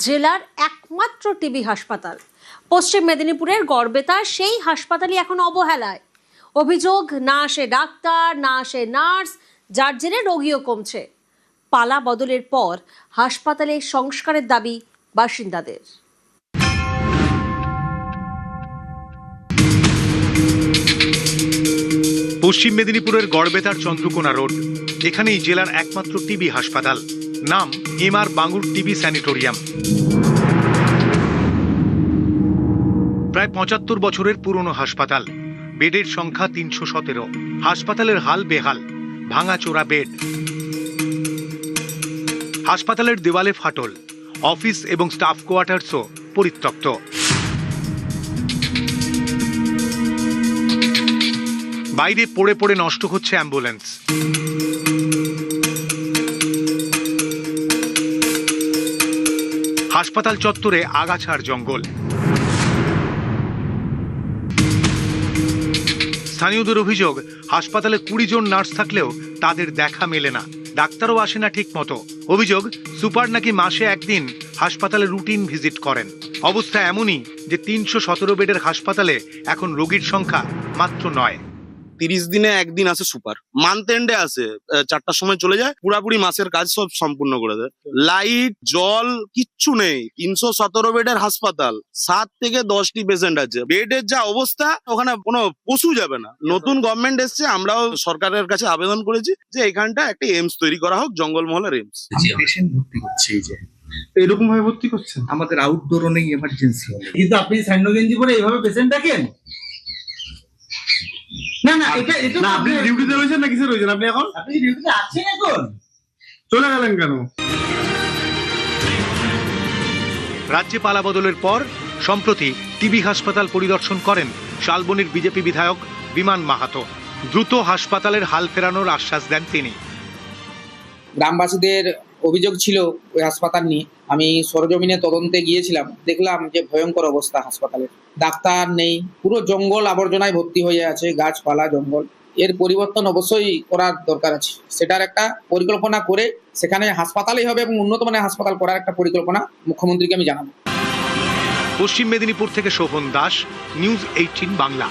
জেলার একমাত্র টিবি হাসপাতাল। পশ্চিম মেদিনীপুরের গড়বেতার সেই হাসপাতালই এখন অবহেলায়। অভিযোগ, না আসে ডাক্তার, না আসে নার্স, যার জেরে রোগীও কমছে। পালা বদলের পর হাসপাতালে সংস্কারের দাবি বাসিন্দাদের। পশ্চিম মেদিনীপুরের গড়বেতার চন্দ্রকোনা রোড, এখানেই জেলার একমাত্র টিবি হাসপাতাল। নাম এমআর বাঙ্গুর টিবি স্যানিটোরিয়াম। প্রায় ৭৫ বছরের পুরনো হাসপাতাল। বেডের সংখ্যা ৩১৭। হাসপাতালের হাল বেহাল, ভাঙাচোরা বেড। হাসপাতালের দেওয়ালে ফাটল, অফিস এবং স্টাফ কোয়ার্টার্সও পরিত্যক্ত। বাইরে পড়ে পড়ে নষ্ট হচ্ছে অ্যাম্বুলেন্স। হাসপাতাল চত্বরে আগাছার জঙ্গল। স্থানীয়দের অভিযোগ, হাসপাতালে ২০ জন নার্স থাকলেও তাদের দেখা মেলে না, ডাক্তারও আসে না ঠিক মতো। অভিযোগ, সুপার নাকি মাসে একদিন হাসপাতালে রুটিন ভিজিট করেন। অবস্থা এমনই যে ৩১৭ বেডের হাসপাতালে এখন রোগীর সংখ্যা মাত্র ৯। ৩০ দিনে একদিন আসে সুপার, মান্থ এন্ডে আসে, ৪টার সময় চলে যায়, পুরাপুরি মাসের কাজ সব সম্পূর্ণ করে দেয়। লাইট, জল কিচ্ছু নেই। ৩১৭ বেডের হাসপাতাল, ৭ থেকে 10টি পেশেন্ট আছে। বেডের যা অবস্থা, ওখানে কোনো পশু যাবে না। নতুন গভর্নমেন্ট এসছে, আমরাও সরকারের কাছে আবেদন করেছি যে এখানটা একটা এইমস তৈরি করা হোক, জঙ্গলমহলের এইমস। পেশেন্ট ভর্তি করছে, এই যে এরকম ভাবে ভর্তি করছেন? আমাদের আউটডোরও নেই, এমার্জেন্সি হলে। কিন্তু আপনি স্যান্ডো গেঞ্জি পরে এইভাবে পেশেন্ট দেখেন? না না, এটা না, আপনি ডিউটিতে রয়েছেন না কিসে রয়েছেন আপনি এখন? আপনি ডিউটিতে আছেন এখন, চলে গেলেন কেন? রাজ্যে পালা বদলের পর সম্প্রতি টিবি হাসপাতাল পরিদর্শন করেন শালবনির বিজেপি বিধায়ক বিমান মাহাতো। দ্রুত হাসপাতালের হাল ফেরানোর আশ্বাস দেন তিনি। গ্রামবাসীদের অভিযোগ ছিল ওই হাসপাতাল নিয়ে। আমি সরজমিনে তদন্তে গিয়েছিলাম, দেখলাম যে ভয়ঙ্কর অবস্থা হাসপাতালের। ডাক্তার নেই, পুরো জঙ্গল আবর্জনায় ভর্তি হয়ে আছে, গাছপালা জঙ্গল। এর পরিবর্তন অবশ্যই করার দরকার আছে। সেটার একটা পরিকল্পনা করে সেখানে হাসপাতালই হবে এবং উন্নত মানের হাসপাতাল করার একটা পরিকল্পনা মুখ্যমন্ত্রীকে আমি জানাবো। পশ্চিম মেদিনীপুর থেকে শোভন দাস, নিউজ 18 বাংলা।